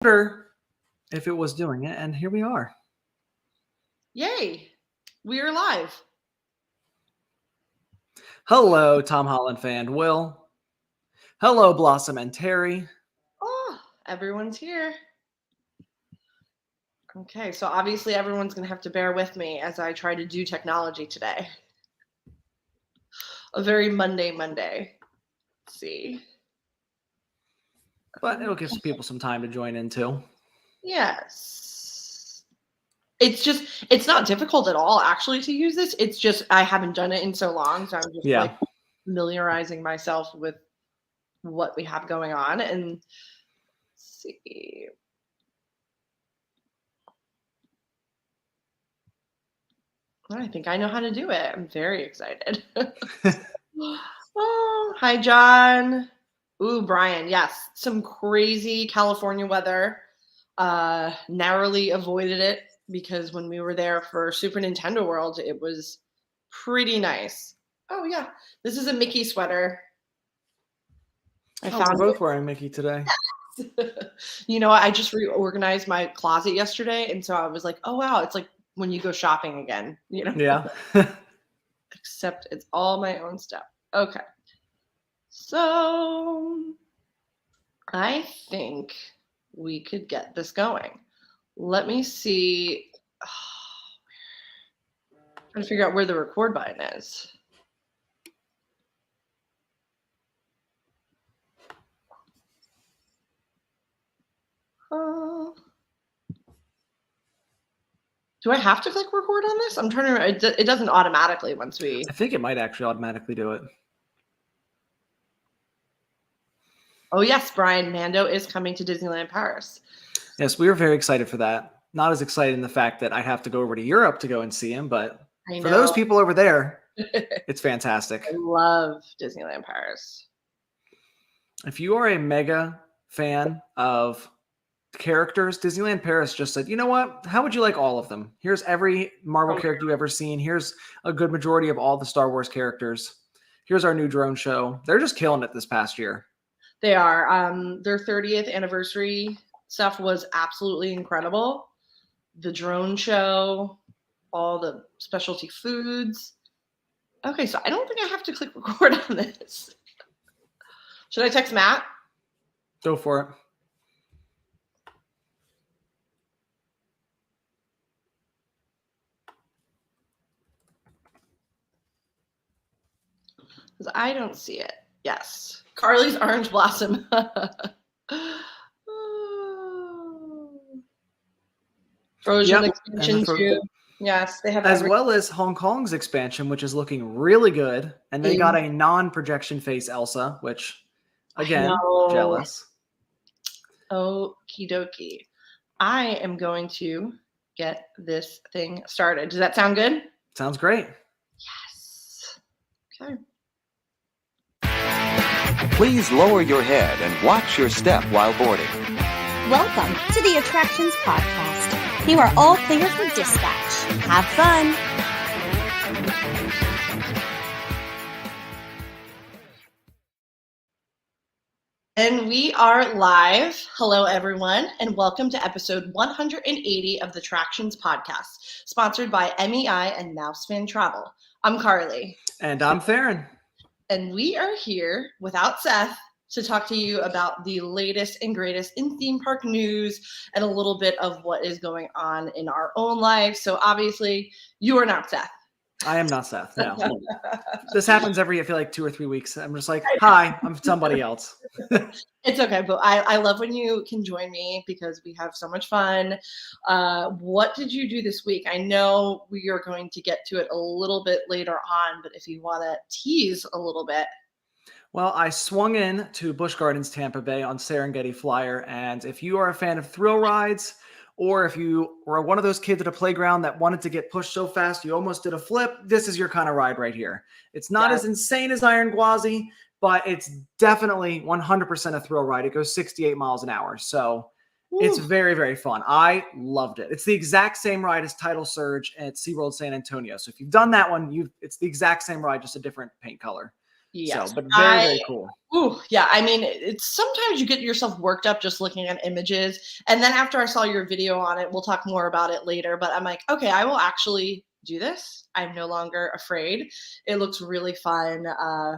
wonder if it was doing it, and here we are. Yay! We are live. Hello, Tom Holland fan Will. Hello, Blossom and Terry. Oh, everyone's here. Okay, so obviously everyone's going to have to bear with me as I try to do technology today. A very Monday. Let's see. But it'll give people some time to join in too. Yes. It's not difficult at all actually to use this. It's just I haven't done it in so long, so I'm just familiarizing myself with what we have going on. And let's see. I think I know how to do it. I'm very excited. Oh, hi, John. Ooh, Brian. Yes, some crazy California weather. Narrowly avoided it because when we were there for Super Nintendo World, it was pretty nice. Oh, yeah. This is a Mickey sweater. We're both wearing Mickey today. You know, I just reorganized my closet yesterday, and so I was like, oh, wow, it's like when you go shopping again, you know? Yeah. Except it's all my own stuff. Okay. So I think we could get this going. Let me see. I'm trying to figure out where the record button is. Do I have to click record on this? I'm trying to remember. It doesn't automatically once we... I think it might actually automatically do it. Oh, yes, Brian. Mando is coming to Disneyland Paris. Yes, we were very excited for that. Not as excited in the fact that I have to go over to Europe to go and see him, but for those people over there, it's fantastic. I love Disneyland Paris. If you are a mega fan of characters, Disneyland Paris just said, you know what? How would you like all of them? Here's every Marvel character you've ever seen. Here's a good majority of all the Star Wars characters. Here's our new drone show. They're just killing it this past year. They are. Their 30th anniversary stuff was absolutely incredible. The drone show, all the specialty foods. Okay, so I don't think I have to click record on this. Should I text Matt? Go for it. Because I don't see it. Yes. Carly's Orange Blossom. Frozen expansion too. Yes, they have as well as Hong Kong's expansion, which is looking really good. And they got a non-projection face Elsa, which again, jealous. Okie dokie. I am going to get this thing started. Does that sound good? Sounds great. Yes. Okay. Please lower your head and watch your step while boarding. Welcome to the Attractions Podcast. You are all clear for dispatch. Have fun. And we are live. Hello, everyone, and welcome to episode 180 of the Attractions Podcast, sponsored by MEI and MEI-Travel. I'm Carly. And I'm Tharin. And we are here without Seth to talk to you about the latest and greatest in theme park news and a little bit of what is going on in our own lives. So obviously, you are not Seth. I am not Seth, no. This happens every, I feel like 2 or 3 weeks. I'm just like, hi, I'm somebody else. It's okay, but I love when you can join me because we have so much fun. What did you do this week? I know we are going to get to it a little bit later on, but if you want to tease a little bit. Well, I swung in to Busch Gardens Tampa Bay on Serengeti Flyer, and if you are a fan of thrill rides, or if you were one of those kids at a playground that wanted to get pushed so fast you almost did a flip, this is your kind of ride right here. It's not as insane as Iron Gwazi, but it's definitely 100% a thrill ride. It goes 68 miles an hour. So it's very, very fun. I loved it. It's the exact same ride as Tidal Surge at SeaWorld San Antonio. So if you've done that one, it's the exact same ride, just a different paint color. Yes. But very, very cool. Ooh, yeah. I mean, it's sometimes you get yourself worked up just looking at images. And then after I saw your video on it, we'll talk more about it later. But I'm like, okay, I will actually do this. I'm no longer afraid. It looks really fun.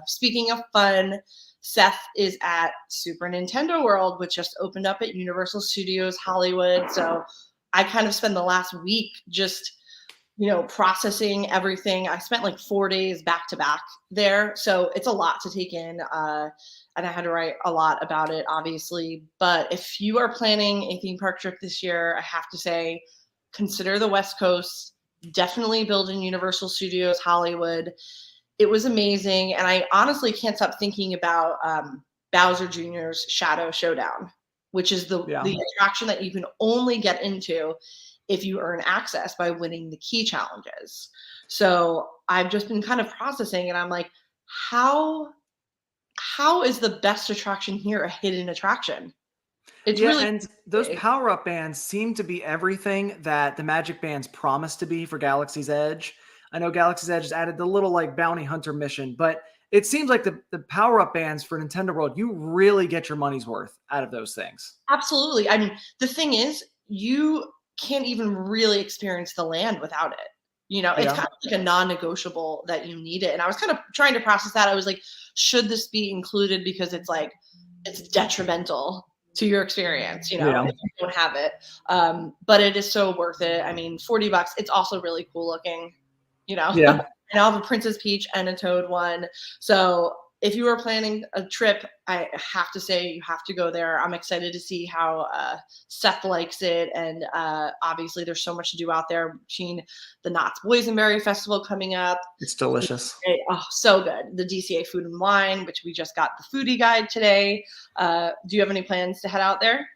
Speaking of fun, Seth is at Super Nintendo World, which just opened up at Universal Studios Hollywood. So I kind of spent the last week just processing everything. I spent like 4 days back to back there. So it's a lot to take in. And I had to write a lot about it, obviously. But if you are planning a theme park trip this year, I have to say, consider the West Coast. Definitely build in Universal Studios Hollywood. It was amazing. And I honestly can't stop thinking about Bowser Jr.'s Shadow Showdown, which is the attraction that you can only get into if you earn access by winning the key challenges. So I've just been kind of processing, and I'm like, how is the best attraction here a hidden attraction? It's really, and those power-up bands seem to be everything that the Magic Bands promised to be for Galaxy's Edge. I know Galaxy's Edge has added the little like bounty hunter mission, but it seems like the power-up bands for Nintendo World, you really get your money's worth out of those things. Absolutely. I mean, the thing is, you can't even really experience the land without it. It's kind of like a non-negotiable that you need it. And I was kind of trying to process that. I was like, should this be included? Because it's like, it's detrimental to your experience, if you don't have it. But it is so worth it. I mean, $40, it's also really cool looking, Yeah. And I'll have a Princess Peach and a Toad one. So if you are planning a trip, I have to say you have to go there. I'm excited to see how Seth likes it. And obviously there's so much to do out there between the Knott's Boysenberry Festival coming up. It's delicious. Oh, so good. The DCA Food and Wine, which we just got the foodie guide today. Do you have any plans to head out there?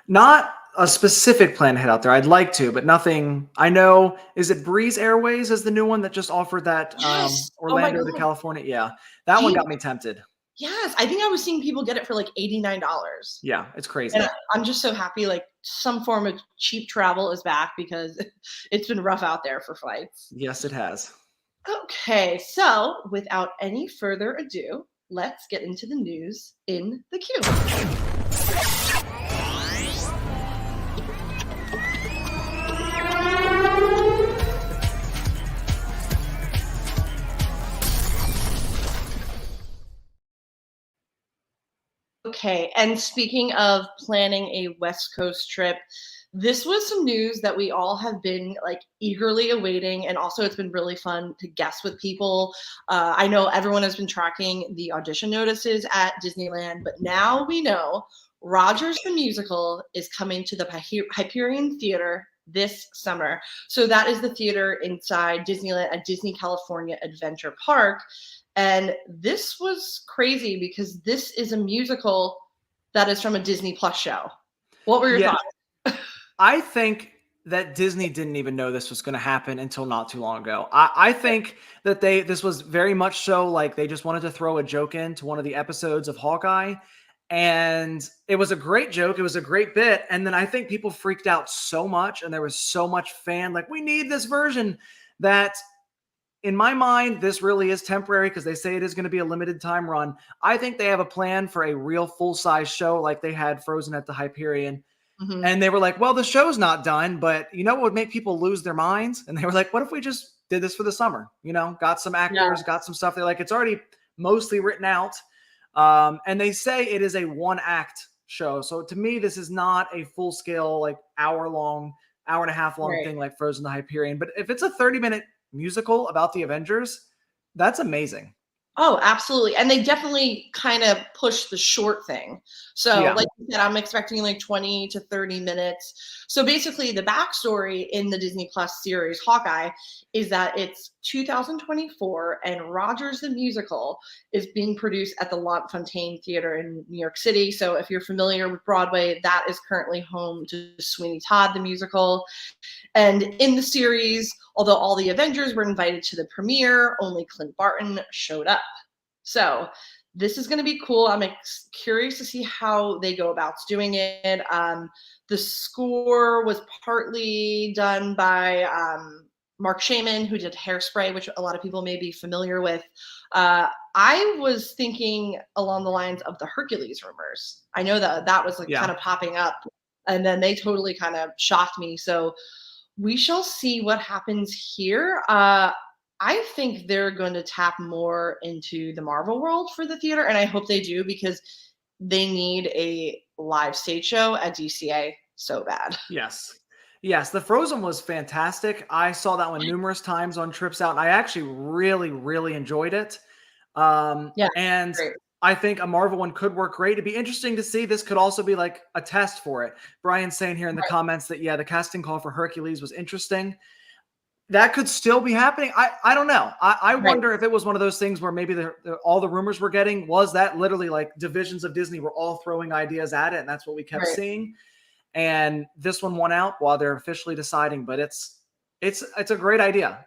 Not a specific plan to head out there. I'd like to, but nothing. I know, is it Breeze Airways is the new one that just offered that Orlando to California? Yeah, that one got me tempted. Yes, I think I was seeing people get it for like $89. Yeah, it's crazy. And I'm just so happy like some form of cheap travel is back, because it's been rough out there for flights. Yes, it has. Okay, so without any further ado, let's get into the news in the queue. Okay, and speaking of planning a West Coast trip, this was some news that we all have been like eagerly awaiting, and also it's been really fun to guess with people. I know everyone has been tracking the audition notices at Disneyland, but now we know Rogers the Musical is coming to the Hyperion Theater this summer. So that is the theater inside Disneyland at Disney California Adventure Park. And this was crazy because this is a musical that is from a Disney Plus show. What were your thoughts? I think that Disney didn't even know this was going to happen until not too long ago. I think that this was very much so like they just wanted to throw a joke into one of the episodes of Hawkeye. And it was a great joke. It was a great bit. And then I think people freaked out so much, and there was so much we need this version, that in my mind, this really is temporary, because they say it is going to be a limited time run. I think they have a plan for a real full-size show like they had Frozen at the Hyperion. Mm-hmm. And they were like, well, the show's not done, but you know what would make people lose their minds? And they were like, what if we just did this for the summer? Got some actors, got some stuff. They're like, it's already mostly written out. And they say it is a one-act show. So to me, this is not a full-scale, like hour and a half long thing like Frozen the Hyperion. But if it's a 30-minute musical about the Avengers, that's amazing. Oh, absolutely. And they definitely kind of push the short thing. So like you said, I'm expecting like 20 to 30 minutes. So basically the backstory in the Disney Plus series Hawkeye is that it's 2024 and Rogers the Musical is being produced at the L'Enfantine Theater in New York City. So if you're familiar with Broadway, that is currently home to Sweeney Todd the Musical. And in the series, although all the Avengers were invited to the premiere, only Clint Barton showed up. So this is going to be cool. I'm curious to see how they go about doing it. The score was partly done by Mark Shaman, who did Hairspray, which a lot of people may be familiar with. I was thinking along the lines of the Hercules rumors. I know that was kind of popping up, and then they totally kind of shocked me. So we shall see what happens here. I think they're going to tap more into the Marvel world for the theater, and I hope they do, because they need a live stage show at DCA so bad. Yes. Yes, the Frozen was fantastic. I saw that one numerous times on trips out, and I actually really, really enjoyed it. And great. I think a Marvel one could work great. It'd be interesting to see. This could also be like a test for it. Brian's saying here in the comments that, the casting call for Hercules was interesting. That could still be happening. I don't know. I wonder if it was one of those things where maybe all the rumors we're getting was that literally like divisions of Disney were all throwing ideas at it, and that's what we kept seeing. And this one won out while they're officially deciding, but it's a great idea.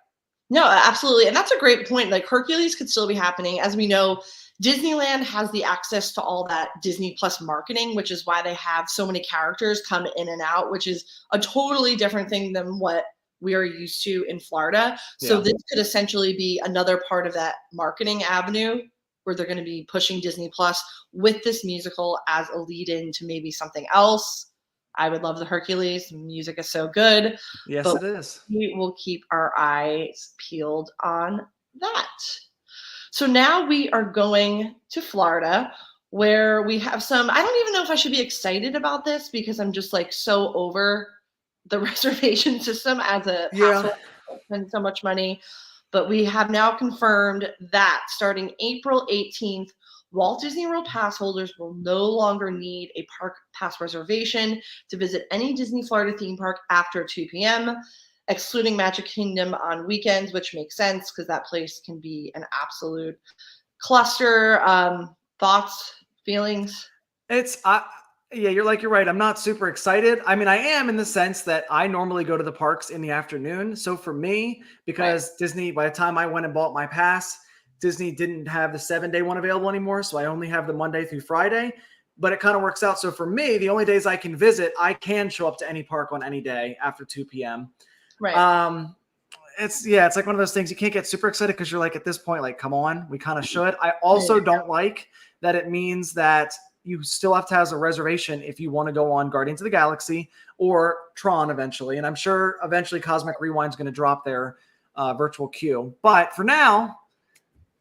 No, absolutely. And that's a great point. Like, Hercules could still be happening. As we know, Disneyland has the access to all that Disney Plus marketing, which is why they have so many characters come in and out, which is a totally different thing than what we are used to in Florida. So this could essentially be another part of that marketing avenue where they're going to be pushing Disney Plus with this musical as a lead in to maybe something else. I would love the Hercules. The music is so good. Yes, it is. We will keep our eyes peeled on that. So now we are going to Florida, where we have some, I don't even know if I should be excited about this, because I'm just like so over the reservation system as a passport. Spend so much money. But we have now confirmed that starting April 18th, Walt Disney World pass holders will no longer need a park pass reservation to visit any Disney Florida theme park after 2 p.m., excluding Magic Kingdom on weekends, which makes sense because that place can be an absolute cluster. Thoughts, feelings? You're right. I'm not super excited. I mean, I am in the sense that I normally go to the parks in the afternoon. So for me, because Disney, by the time I went and bought my pass, Disney didn't have the 7-day one available anymore. So I only have the Monday through Friday, but it kind of works out. So for me, the only days I can visit, I can show up to any park on any day after 2 p.m. Right. It's like one of those things you can't get super excited because you're like, at this point, like, come on, we kind of should. I also don't like that it means that you still have to have a reservation if you want to go on Guardians of the Galaxy or Tron eventually. And I'm sure eventually Cosmic Rewind's going to drop their virtual queue. But for now,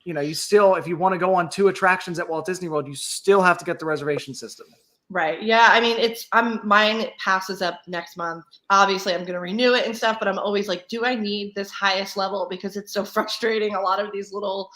you still, if you want to go on 2 attractions at Walt Disney World, you still have to get the reservation system. Right. Yeah. I mean, mine passes up next month. Obviously, I'm going to renew it and stuff, but I'm always like, do I need this highest level? Because it's so frustrating. A lot of these little,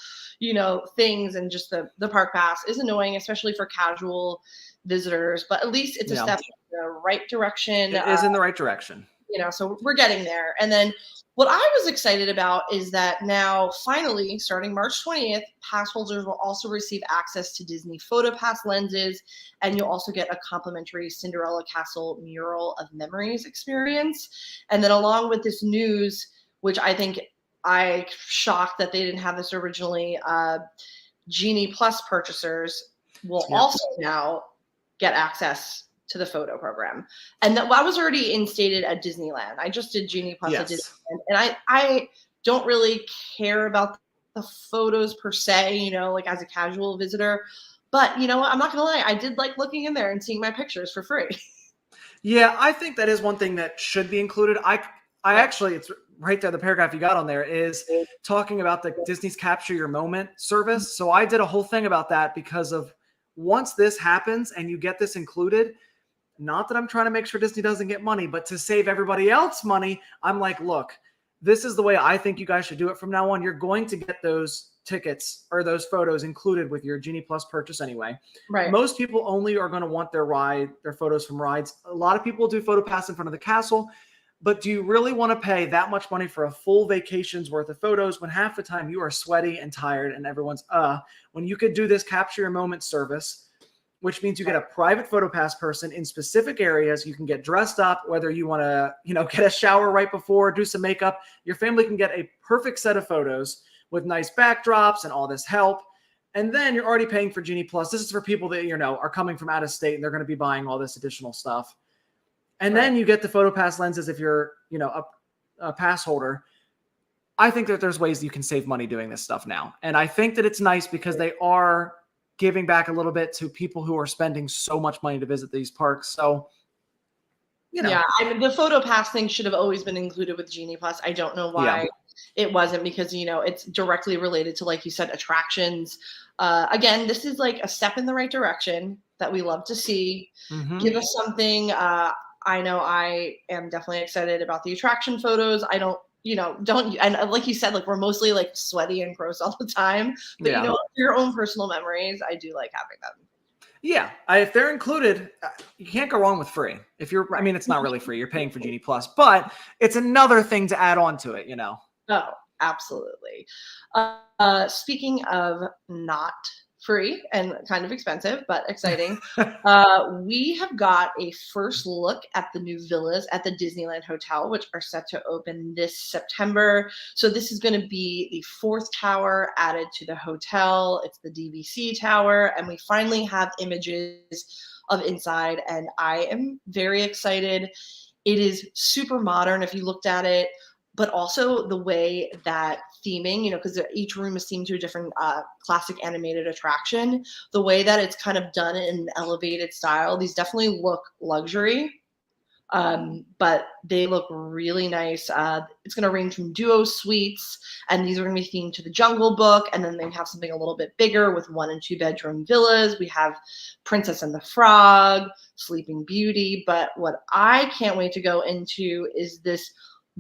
things, and just the park pass is annoying, especially for casual visitors. But at least it's a step in the right direction. It is in the right direction. So we're getting there. And then what I was excited about is that now, finally, starting March 20th, pass holders will also receive access to Disney PhotoPass lenses, and you'll also get a complimentary Cinderella Castle Mural of Memories experience. And then along with this news, which I think I'm shocked that they didn't have this originally, Genie Plus purchasers will also now get access to the photo program. And that was already instated at Disneyland. I just did Genie Plus at Disneyland. And I don't really care about the photos per se, like as a casual visitor. But you know what? I'm not going to lie. I did like looking in there and seeing my pictures for free. Yeah, I think that is one thing that should be included. I actually, it's right there. The paragraph you got on there is talking about the Disney's Capture Your Moment service. So I did a whole thing about that because of once this happens and you get this included, not that I'm trying to make sure Disney doesn't get money, but to save everybody else money, I'm like, look, this is the way I think you guys should do it from now on. You're going to get those tickets or those photos included with your Genie Plus purchase anyway. Right. Most people only are going to want their photos from rides. A lot of people do PhotoPass in front of the castle, but do you really want to pay that much money for a full vacation's worth of photos when half the time you are sweaty and tired and everyone's when you could do this Capture Your Moment service, which means you get a private PhotoPass person in specific areas. You can get dressed up, whether you want to, get a shower right before, do some makeup. Your family can get a perfect set of photos with nice backdrops and all this help. And then you're already paying for Genie Plus. This is for people that, are coming from out of state and they're going to be buying all this additional stuff. And then you get the PhotoPass lenses if you're, a pass holder. I think that there's ways you can save money doing this stuff now. And I think that it's nice because they are giving back a little bit to people who are spending so much money to visit these parks. So, Yeah, I mean, the photo pass thing should have always been included with Genie Plus. I don't know why it wasn't, because, it's directly related to, like you said, attractions. Again, this is like a step in the right direction that we love to see. Give us something. I know I am definitely excited about the attraction photos. I don't, and like you said, like we're mostly like sweaty and gross all the time, but your own personal memories, I do like having them. Yeah, if they're included, you can't go wrong with free. If you're, I mean, it's not really free. You're paying for Genie Plus, but it's another thing to add on to it, Oh, absolutely. Speaking of not free and kind of expensive, but exciting, we have got a first look at the new villas at the Disneyland Hotel, which are set to open this September. So this is going to be the 4th tower added to the hotel. It's the DVC tower, and we finally have images of inside, and I am very excited. It is super modern if you looked at it, but also the way that theming, because each room is themed to a different classic animated attraction, the way that it's kind of done in an elevated style, these definitely look luxury, but they look really nice. It's going to range from duo suites, and these are going to be themed to the Jungle Book, and then they have something a little bit bigger with 1 and 2 bedroom villas. We have Princess and the Frog, Sleeping Beauty, but what I can't wait to go into is this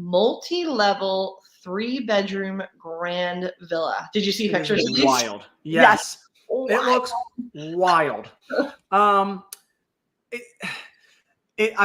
multi-level 3-bedroom grand villa. Did you see pictures of these? Wild. Yes. It looks wild. I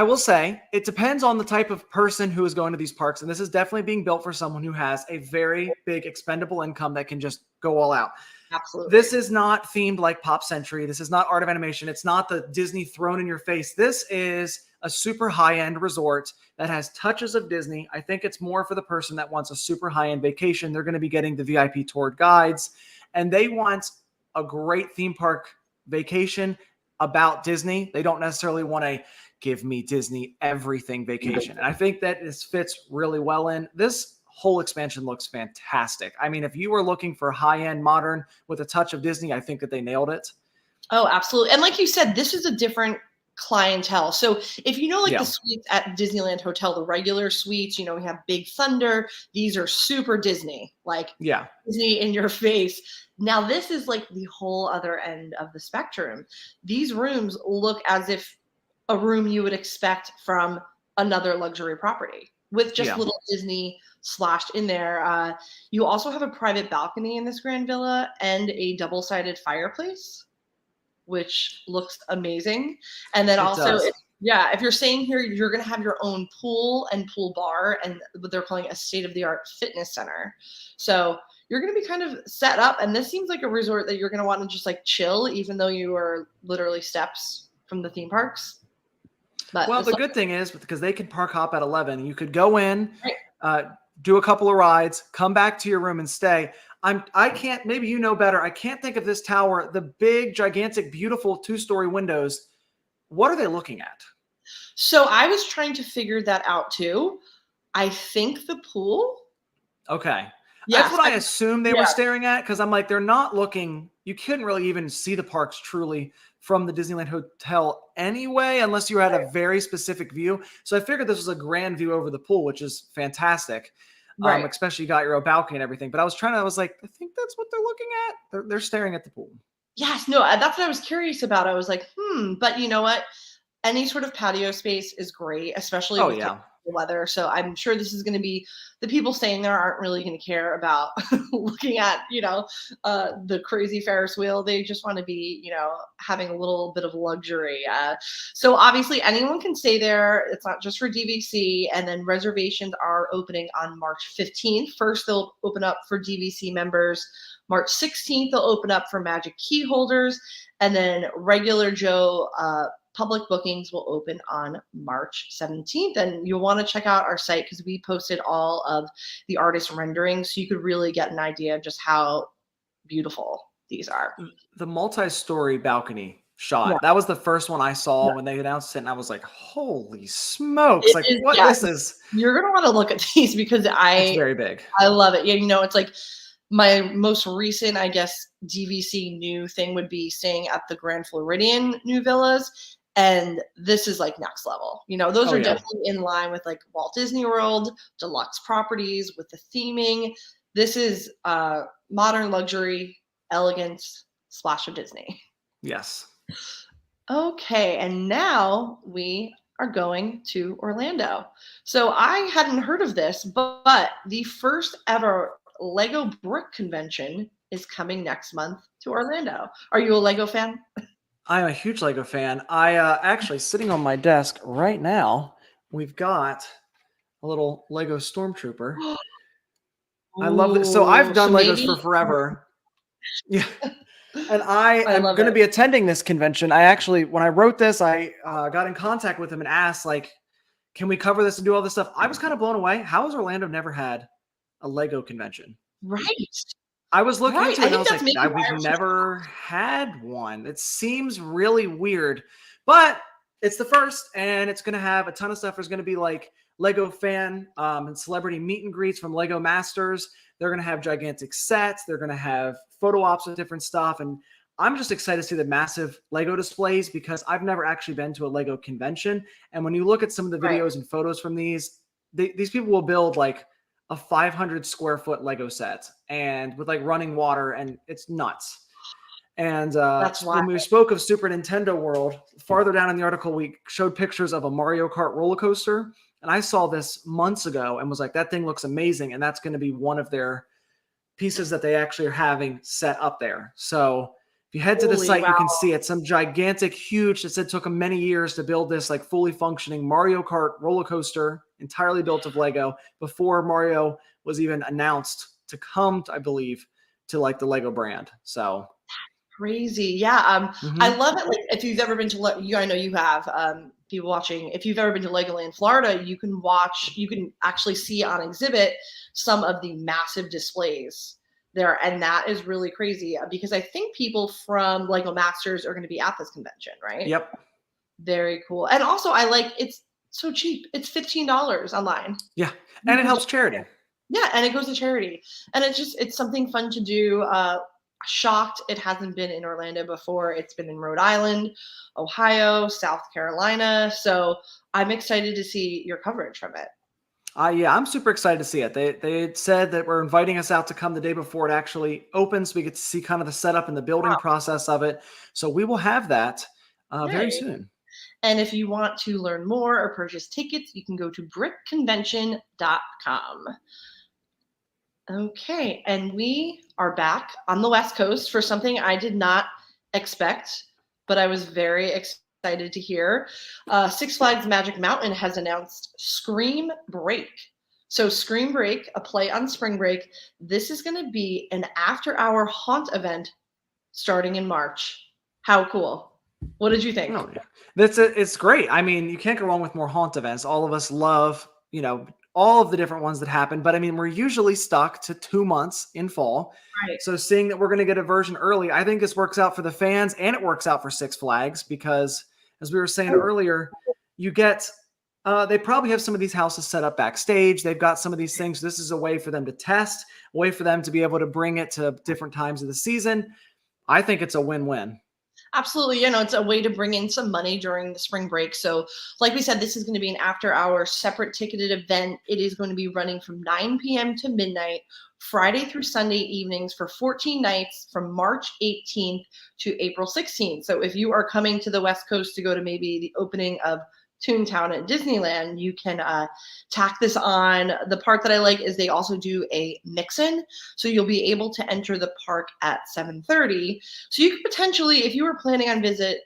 will say it depends on the type of person who is going to these parks. And this is definitely being built for someone who has a very big expendable income that can just go all out. Absolutely. This is not themed like Pop Century. This is not Art of Animation. It's not the Disney thrown in your face. This is a super high-end resort that has touches of Disney. I think it's more for the person that wants a super high-end vacation. They're going to be getting the VIP toured guides, and they want a great theme park vacation about Disney. They don't necessarily want a give me Disney everything vacation. And I think that this fits really well in. This whole expansion looks fantastic. I mean, if you were looking for high-end modern with a touch of Disney, I think that they nailed it. Oh, absolutely. And like you said, this is a different clientele. So if the suites at Disneyland Hotel, the regular suites, we have Big Thunder. These are super Disney, like Disney in your face. Now this is like the whole other end of the spectrum. These rooms look as if a room you would expect from another luxury property with just little Disney splashed in there. You also have a private balcony in this grand villa and a double-sided fireplace, which looks amazing. And then if you're staying here, you're going to have your own pool and pool bar and what they're calling a state-of-the-art fitness center. So you're going to be kind of set up. And this seems like a resort that you're going to want to just like chill, even though you are literally steps from the theme parks. But the good thing is because they can park hop at 11, you could go in, do a couple of rides, come back to your room and stay. I can't, maybe you know better. I can't think of this tower, the big, gigantic, beautiful 2-story windows. What are they looking at? So I was trying to figure that out too. I think the pool. Okay. That's what I assumed they were staring at, because I'm like, they're not looking, you couldn't really even see the parks truly from the Disneyland Hotel anyway, unless you had a very specific view. So I figured this was a grand view over the pool, which is fantastic. Especially you got your own balcony and everything. But I was like, I think that's what they're looking at. They're staring at the pool. Yes, no, that's what I was curious about. I was like, but you know what? Any sort of patio space is great, especially with the weather. So I'm sure this is going to be, the people staying there aren't really going to care about looking at, the crazy Ferris wheel. They just want to be, having a little bit of luxury. So obviously anyone can stay there. It's not just for DVC. And then reservations are opening on March 15th. First, they'll open up for DVC members. March 16th, they'll open up for Magic Key holders. And then regular Joe public bookings will open on March 17th. And you'll want to check out our site because we posted all of the artist renderings, so you could really get an idea of just how beautiful these are. The multi-story balcony shot. Yeah. That was the first one I saw Yeah. when they announced it, and I was like, "Holy smokes! It Like, is, what? yeah, This is you're gonna want to look at these because it's very big." I love it. Yeah, it's like my most recent, I guess, DVC new thing would be staying at the Grand Floridian New Villas. And this is like next level. Those Oh, are yeah. definitely in line with like Walt Disney World, deluxe properties with the theming. This is modern luxury, elegance, splash of Disney. Yes. Okay, and now we are going to Orlando. So I hadn't heard of this, but the first ever Lego Brick Convention is coming next month to Orlando. Are you a Lego fan? I'm a huge Lego fan. I actually sitting on my desk right now, we've got a little Lego Stormtrooper. I love this. So I've Ooh, done so Legos maybe for forever. Yeah. And I I am love going to it. be attending this convention. I actually, when I wrote this, I got in contact with him and asked, like, can we cover this and do all this stuff? I was kind of blown away. How has Orlando never had a Lego convention? Right. I was looking Right. into it I and I think was that's like, maybe why we've I was never had one. It seems really weird, but it's the first, and it's going to have a ton of stuff. There's going to be like Lego fan and celebrity meet and greets from Lego Masters. They're going to have gigantic sets. They're going to have photo ops with different stuff. And I'm just excited to see the massive Lego displays because I've never actually been to a Lego convention. And when you look at some of the right. videos and photos from these people will build like a 500 square foot Lego set and with like running water, and it's nuts. And That's why. when we spoke of Super Nintendo World, farther down in the article, we showed pictures of a Mario Kart roller coaster. And I saw this months ago and was like, that thing looks amazing. And that's going to be one of their pieces that they actually are having set up there. So if you head to the Holy site, you can wow. see it. Some gigantic, huge, it said took them many years to build this like fully functioning Mario Kart roller coaster, entirely built of Lego before Mario was even announced to come, I believe, to like the Lego brand. So Crazy. Yeah. I love it. Like if you've ever been to I know you have people watching. If you've ever been to Legoland, Florida, you can actually see on exhibit some of the massive displays there. And that is really crazy because I think people from Lego Masters are going to be at this convention, right? Yep. Very cool. And also it's so cheap. It's $15 online. Yeah. And it helps charity. Yeah, and it goes to charity. And it's something fun to do. Shocked it hasn't been in Orlando before. It's been in Rhode Island, Ohio, South Carolina. So I'm excited to see your coverage from it. Yeah, I'm super excited to see it. They said that we're inviting us out to come the day before it actually opens. So we get to see kind of the setup and the building process of it. So we will have that very soon. And if you want to learn more or purchase tickets, you can go to brickconvention.com. Okay, and we are back on the West Coast for something I did not expect, but I was very excited to hear. Six Flags Magic Mountain has announced Scream Break. So Scream Break, a play on spring break, this is going to be an after-hour haunt event starting in March. How cool. What did you think? Oh, yeah. It's great. I mean, you can't go wrong with more haunt events. All of us love, all of the different ones that happen. But I mean, we're usually stuck to 2 months in fall. Right. So seeing that we're going to get a version early, I think this works out for the fans and it works out for Six Flags because, as we were saying earlier, you get they probably have some of these houses set up backstage. They've got some of these things. This is a way for them to test, a way for them to be able to bring it to different times of the season. I think it's a win-win. Absolutely. It's a way to bring in some money during the spring break. So like we said, this is going to be an after-hour separate ticketed event. It is going to be running from 9 p.m. to midnight, Friday through Sunday evenings for 14 nights from March 18th to April 16th. So if you are coming to the West Coast to go to maybe the opening of Toontown at Disneyland, you can tack this on. The part that I like is they also do a mix-in, so you'll be able to enter the park at 7:30. So you could potentially, if you were planning on visit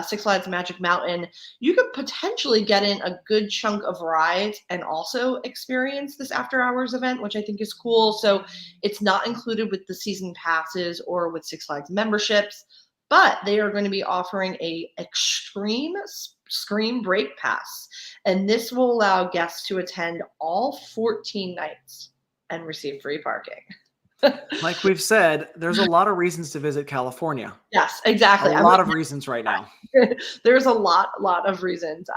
Six Flags Magic Mountain, you could potentially get in a good chunk of rides and also experience this after-hours event, which I think is cool. So it's not included with the season passes or with Six Flags memberships, but they are going to be offering a extreme Scream Break Pass, and this will allow guests to attend all 14 nights and receive free parking. Like we've said, there's a lot of reasons to visit California. Yes, exactly. A lot of reasons right now. There's a lot of reasons.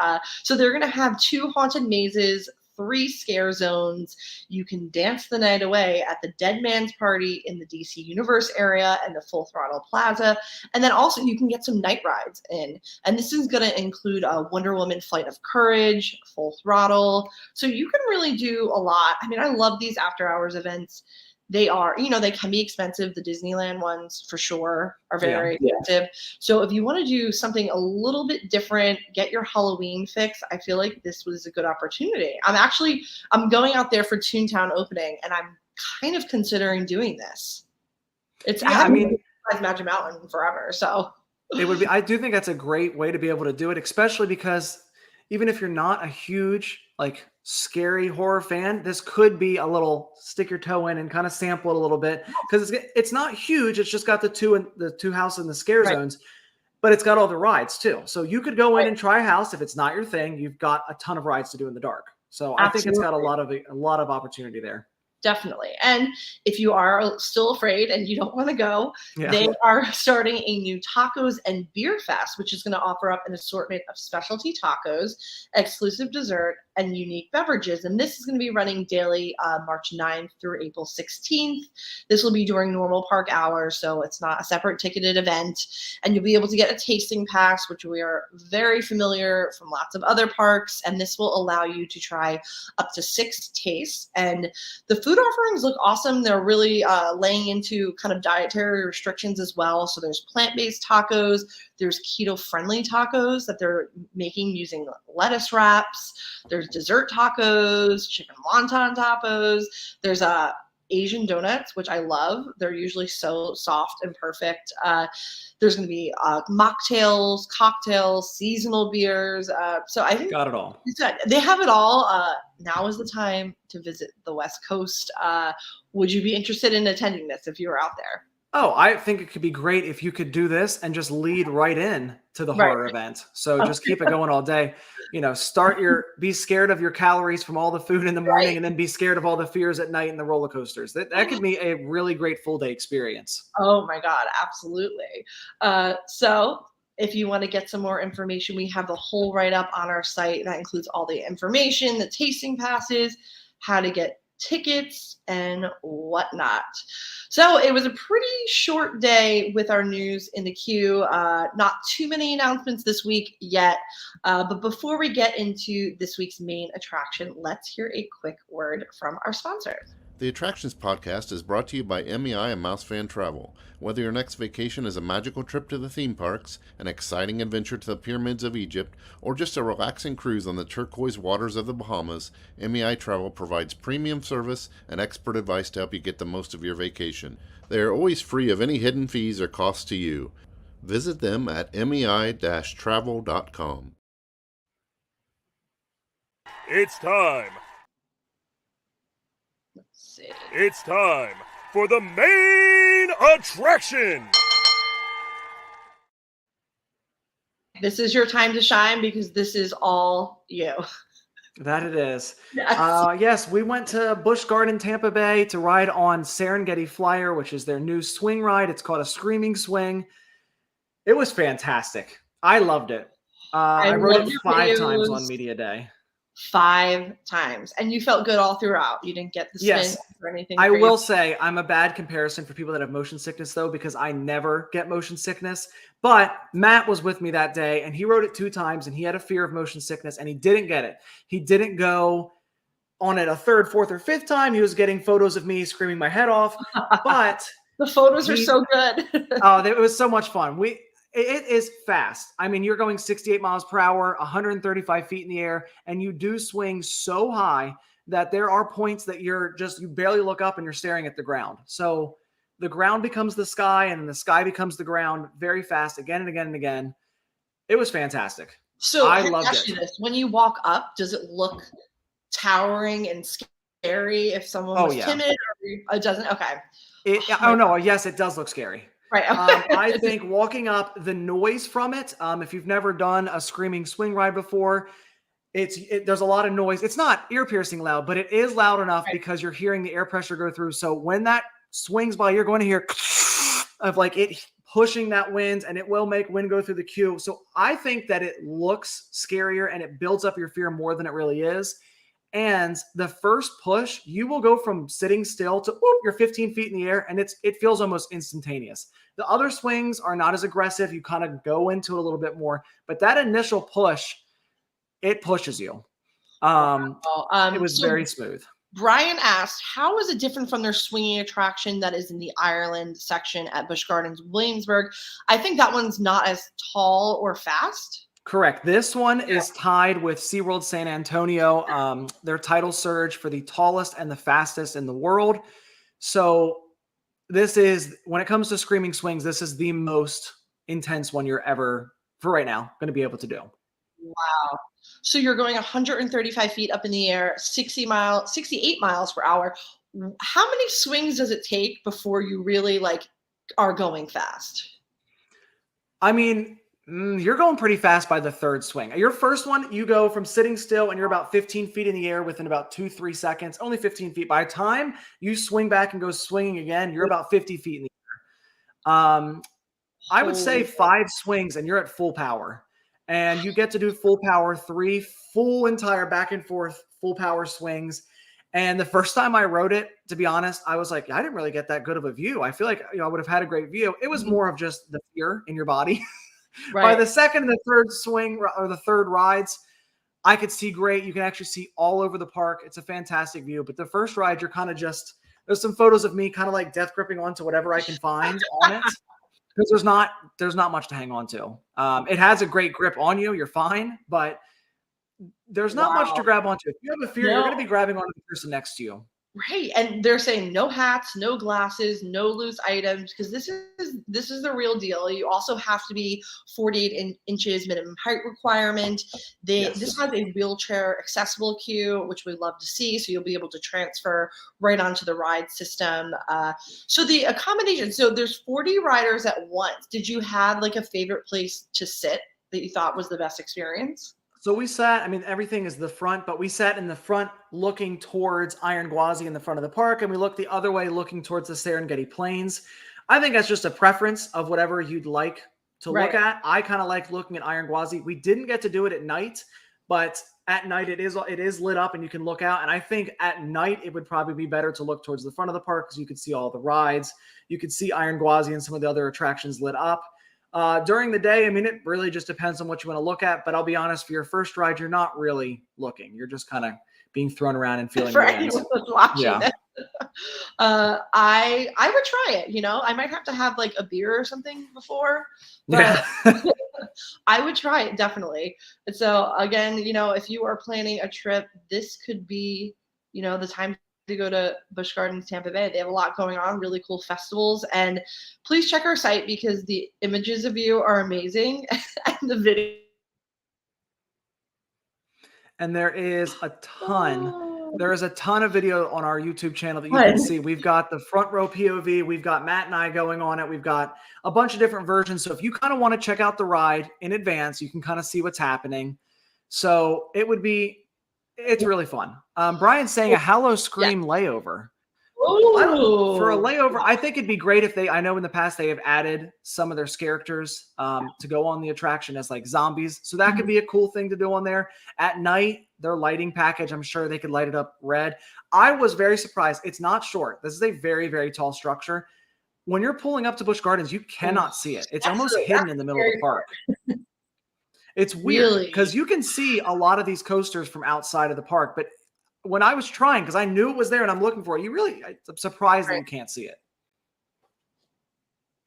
So they're going to have 2 haunted mazes, 3 scare zones. You can dance the night away at the Dead Man's Party in the DC Universe area and the Full Throttle Plaza. And then also you can get some night rides in. And this is going to include a Wonder Woman Flight of Courage, Full Throttle. So you can really do a lot. I mean, I love these after hours events. They are, they can be expensive. The Disneyland ones for sure are very expensive. So if you want to do something a little bit different, get your Halloween fix, I feel like this was a good opportunity. I'm going out there for Toontown opening, and I'm kind of considering doing this. Magic Mountain forever. So it would be, I do think that's a great way to be able to do it, especially because even if you're not a huge, scary horror fan, this could be a little stick your toe in and kind of sample it a little bit, because it's not huge. It's just got the two house and the scare zones, but it's got all the rides too. So you could go in and try a house. If it's not your thing, you've got a ton of rides to do in the dark. So I think it's got a lot of opportunity there. Definitely. And if you are still afraid and you don't want to go, they are starting a new tacos and beer fest, which is going to offer up an assortment of specialty tacos, exclusive dessert, and unique beverages. And this is going to be running daily March 9th through April 16th. This will be during normal park hours, so it's not a separate ticketed event. And you'll be able to get a tasting pass, which we are very familiar from lots of other parks. And this will allow you to try up to 6 tastes. And the food offerings look awesome. They're really laying into kind of dietary restrictions as well. So there's plant-based tacos. There's keto-friendly tacos that they're making using lettuce wraps. There's dessert tacos, chicken wonton tacos. There's Asian donuts, which I love. They're usually so soft and perfect. There's going to be mocktails, cocktails, seasonal beers. So I think got it all. They have it all. Now is the time to visit the West Coast. Would you be interested in attending this if you were out there? Oh, I think it could be great if you could do this and just lead right in to the horror event. So just keep it going all day. Be scared of your calories from all the food in the morning, and then be scared of all the fears at night and the roller coasters. That could be a really great full day experience. Oh my God, absolutely. So if you want to get some more information, we have the whole write-up on our site. That includes all the information, the tasting passes, how to get tickets, and whatnot. So it was a pretty short day with our news in the queue. Not too many announcements this week yet. But before we get into this week's main attraction, let's hear a quick word from our sponsors. The Attractions Podcast is brought to you by MEI and MEI-Travel. Whether your next vacation is a magical trip to the theme parks, an exciting adventure to the pyramids of Egypt, or just a relaxing cruise on the turquoise waters of the Bahamas, MEI-Travel provides premium service and expert advice to help you get the most of your vacation. They are always free of any hidden fees or costs to you. Visit them at mei-travel.com. It's time. Let's see. It's time for the main attraction. This is your time to shine because this is all you. That it is. Yes. Yes, we went to Busch Gardens, Tampa Bay to ride on Serengeti Flyer, which is their new swing ride. It's called a Screaming Swing. It was fantastic. I loved it. I rode it 5 times on Media Day. 5 times. And you felt good all throughout. You didn't get the spin or anything. I will say I'm a bad comparison for people that have motion sickness, though, because I never get motion sickness. But Matt was with me that day, and he rode it 2 times, and he had a fear of motion sickness, and he didn't get it. He didn't go on it a 3rd, 4th, or 5th time. He was getting photos of me screaming my head off. But the photos are so good. It was so much fun. It is fast. I mean, you're going 68 miles per hour, 135 feet in the air, and you do swing so high that there are points that you barely look up and you're staring at the ground. So the ground becomes the sky and the sky becomes the ground very fast again and again and again. It was fantastic. So I loved it. When you walk up, does it look towering and scary if someone was timid? Or it doesn't? Okay. Yes, it does look scary. Right. I think walking up, the noise from it, if you've never done a screaming swing ride before, there's a lot of noise. It's not ear-piercing loud, but it is loud enough because you're hearing the air pressure go through. So when that swings by, you're going to hear of like it pushing that wind, and it will make wind go through the queue. So I think that it looks scarier and it builds up your fear more than it really is. And the first push, you will go from sitting still to whoop, you're 15 feet in the air, and it feels almost instantaneous. The other swings are not as aggressive. You kind of go into it a little bit more, but that initial push, it pushes you. It was very smooth. Brian asked, how is it different from their swinging attraction that is in the Ireland section at Busch Gardens Williamsburg? I think that one's not as tall or fast. Correct. This one is tied with SeaWorld San Antonio, their title surge for the tallest and the fastest in the world. So this is, when it comes to screaming swings, this is the most intense one you're ever, for right now, going to be able to do. Wow. So you're going 135 feet up in the air, 68 miles per hour. How many swings does it take before you really like are going fast? I mean, you're going pretty fast by the third swing. Your first one, you go from sitting still and you're about 15 feet in the air within about 2-3 seconds, only 15 feet. By the time you swing back and go swinging again, you're about 50 feet in the air. I would say 5 swings and you're at full power. And you get to do full power, 3 full entire back and forth full power swings. And the first time I rode it, to be honest, I was like, I didn't really get that good of a view. I feel like I would have had a great view. It was more of just the fear in your body. Right. By the second and the third swing or the third rides, I could see great. You can actually see all over the park. It's a fantastic view. But the first ride, you're kind of just, there's some photos of me kind of like death gripping onto whatever I can find on it. Because there's not much to hang on to. It has a great grip on you. You're fine. But there's not much to grab onto. If you have a fear, you're going to be grabbing onto the person next to you. Right. And they're saying no hats, no glasses, no loose items, because this is the real deal. You also have to be 48 inches minimum height requirement. This has a wheelchair accessible queue, which we love to see. So you'll be able to transfer right onto the ride system. So the accommodation, so there's 40 riders at once. Did you have like a favorite place to sit that you thought was the best experience? So we sat, I mean, everything is the front, but we sat in the front looking towards Iron Gwazi in the front of the park, and we looked the other way looking towards the Serengeti Plains. I think that's just a preference of whatever you'd like to look at. I kind of like looking at Iron Gwazi. We didn't get to do it at night, but at night it is lit up and you can look out. And I think at night it would probably be better to look towards the front of the park because you could see all the rides. You could see Iron Gwazi and some of the other attractions lit up. During the day, I mean, it really just depends on what you want to look at. But I'll be honest, for your first ride, you're not really looking. You're just kind of being thrown around and feeling. For anyone who's watching this, I would try it. You know, I might have to have like a beer or something before. But I would try it definitely. And so again, you know, if you are planning a trip, this could be, you know, the time to go to Busch Gardens Tampa Bay. They have a lot going on, really cool festivals, and please check our site because the images of you are amazing and the video. And there is a ton of video on our YouTube channel that you can see. We've got the front row POV, we've got Matt and I going on it, we've got a bunch of different versions. So if you kind of want to check out the ride in advance, you can kind of see what's happening. So it's really fun. Brian's saying a Hallow Scream layover. For a layover, I think it'd be great if I know in the past they have added some of their characters to go on the attraction as like zombies. So that could be a cool thing to do on there. At night, their lighting package, I'm sure they could light it up red. I was very surprised. It's not short. This is a very, very tall structure. When you're pulling up to Busch Gardens, you cannot see it. It's almost hidden in the middle of the park. It's weird because you can see a lot of these coasters from outside of the park. But when I was trying, because I knew it was there and I'm looking for it, I'm surprised that you can't see it.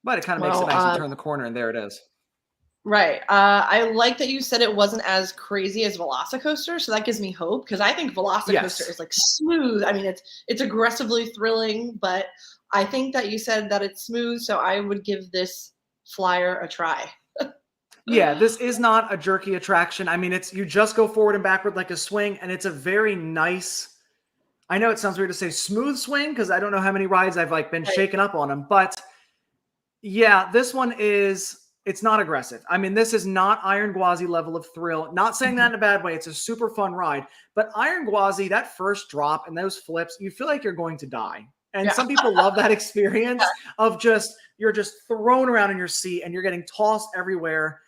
But it kind of makes it nice to turn the corner and there it is. Right. I like that you said it wasn't as crazy as Velocicoaster. So that gives me hope because I think Velocicoaster is like smooth. I mean, it's aggressively thrilling, but I think that you said that it's smooth. So I would give this flyer a try. Yeah, this is not a jerky attraction. I mean, you just go forward and backward like a swing, and it's a very nice, I know it sounds weird to say smooth swing because I don't know how many rides I've like been shaken up on them, but yeah, this one it's not aggressive. I mean, this is not Iron Gwazi level of thrill. Not saying that in a bad way. It's a super fun ride, but Iron Gwazi, that first drop and those flips, you feel like you're going to die. And some people love that experience of you're just thrown around in your seat and you're getting tossed everywhere.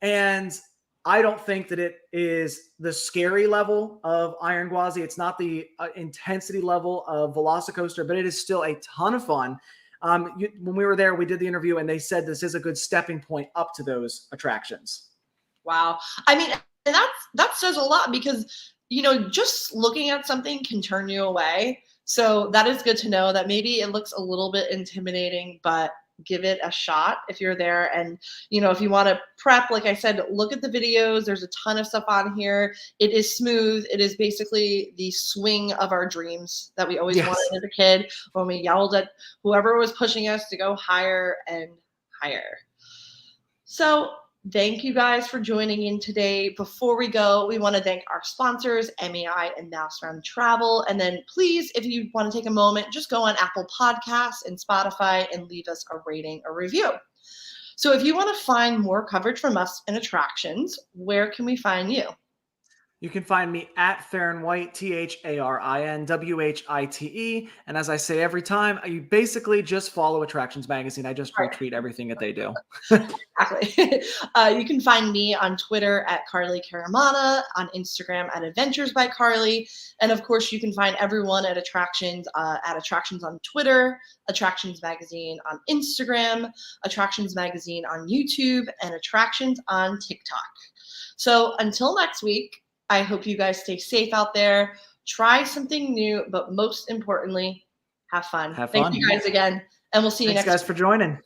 And I don't think that it is the scary level of Iron Gwazi. It's not the intensity level of Velocicoaster, but it is still a ton of fun. When we were there, we did the interview and they said this is a good stepping point up to those attractions. Wow. I mean, and that says a lot because, just looking at something can turn you away. So that is good to know that maybe it looks a little bit intimidating, but give it a shot if you're there. And, if you want to prep, like I said, look at the videos. There's a ton of stuff on here. It is smooth. It is basically the swing of our dreams that we always wanted as a kid when we yelled at whoever was pushing us to go higher and higher. So thank you guys for joining in today. Before we go, we want to thank our sponsors, MEI and MEI-Travel. And then please, if you want to take a moment, just go on Apple Podcasts and Spotify and leave us a rating or review. So if you want to find more coverage from us and attractions, where can we find you? You can find me at Tharin White, TharinWhite. And as I say every time, you basically just follow Attractions Magazine. I just retweet everything that they do. Exactly. You can find me on Twitter at Carly Caramana, on Instagram at Adventures by Carly. And of course, you can find everyone at Attractions on Twitter, Attractions Magazine on Instagram, Attractions Magazine on YouTube, and Attractions on TikTok. So until next week, I hope you guys stay safe out there. Try something new, but most importantly, have fun. Thank you guys again, and we'll see you next week. Thanks, guys, for joining.